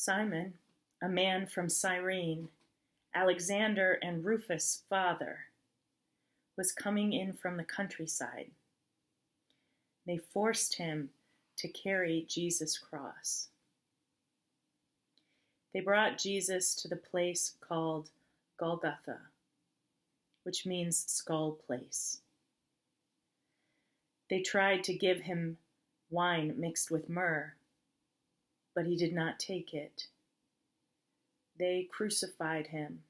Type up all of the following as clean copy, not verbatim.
Simon, a man from Cyrene, Alexander and Rufus' father, was coming in from the countryside. They forced him to carry Jesus' cross. They brought Jesus to the place called Golgotha, which means skull place. They tried to give him wine mixed with myrrh, but he did not take it. They crucified him.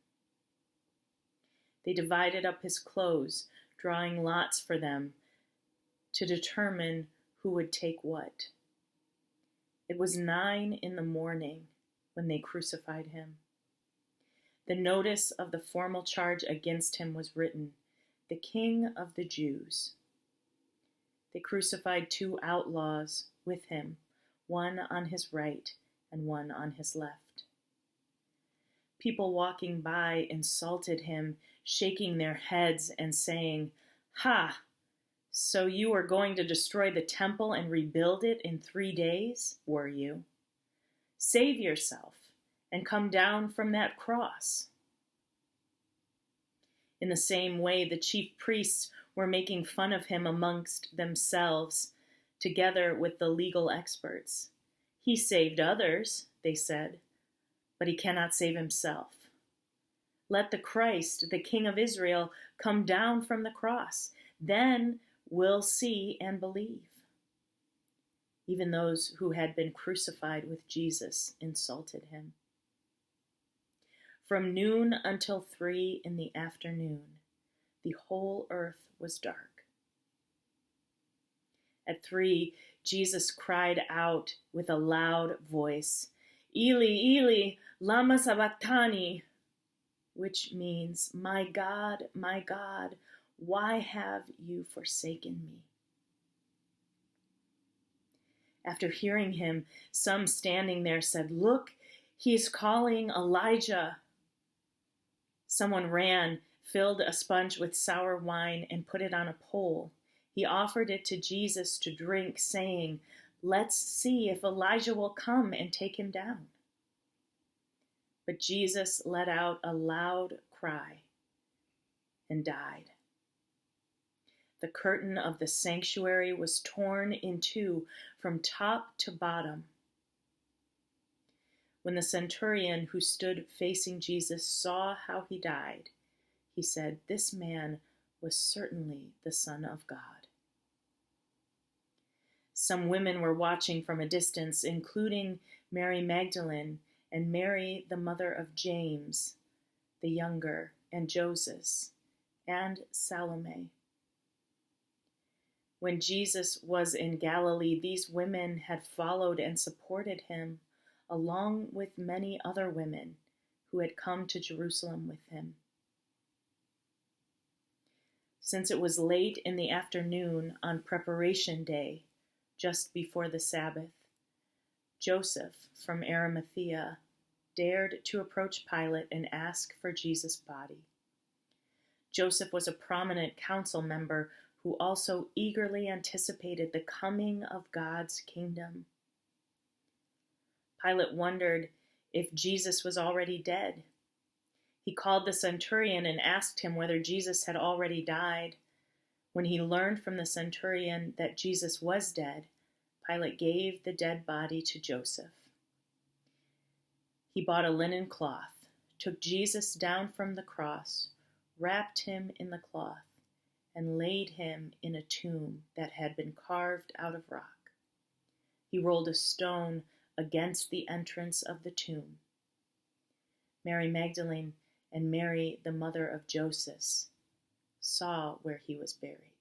They divided up his clothes, drawing lots for them to determine who would take what. It was 9 a.m. when they crucified him. The notice of the formal charge against him was written, "The King of the Jews." They crucified 2 outlaws with him, one on his right and one on his left. People walking by insulted him, shaking their heads and saying, "Ha! So you are going to destroy the temple and rebuild it in 3 days, were you? Save yourself and come down from that cross." In the same way, the chief priests were making fun of him amongst themselves, together with the legal experts. "He saved others," they said, "but he cannot save himself. Let the Christ, the King of Israel, come down from the cross. Then we'll see and believe." Even those who had been crucified with Jesus insulted him. From noon until 3 p.m, the whole earth was dark. At 3, Jesus cried out with a loud voice, "Eli, Eli, lama sabachthani," which means, my God, why have you forsaken me?" After hearing him, some standing there said, "Look, he is calling Elijah." Someone ran, filled a sponge with sour wine, and put it on a pole. He offered it to Jesus to drink, saying, "Let's see if Elijah will come and take him down." But Jesus let out a loud cry and died. The curtain of the sanctuary was torn in 2 from top to bottom. When the centurion who stood facing Jesus saw how he died, he said, "This man was certainly the Son of God." Some women were watching from a distance, including Mary Magdalene and Mary, the mother of James the younger, and Joseph, and Salome. When Jesus was in Galilee, these women had followed and supported him, along with many other women who had come to Jerusalem with him. Since it was late in the afternoon on Preparation Day, just before the Sabbath, Joseph from Arimathea dared to approach Pilate and ask for Jesus' body. Joseph was a prominent council member who also eagerly anticipated the coming of God's kingdom. Pilate wondered if Jesus was already dead. He called the centurion and asked him whether Jesus had already died. When he learned from the centurion that Jesus was dead, Pilate gave the dead body to Joseph. He bought a linen cloth, took Jesus down from the cross, wrapped him in the cloth, and laid him in a tomb that had been carved out of rock. He rolled a stone against the entrance of the tomb. Mary Magdalene and Mary, the mother of Joseph, saw where he was buried.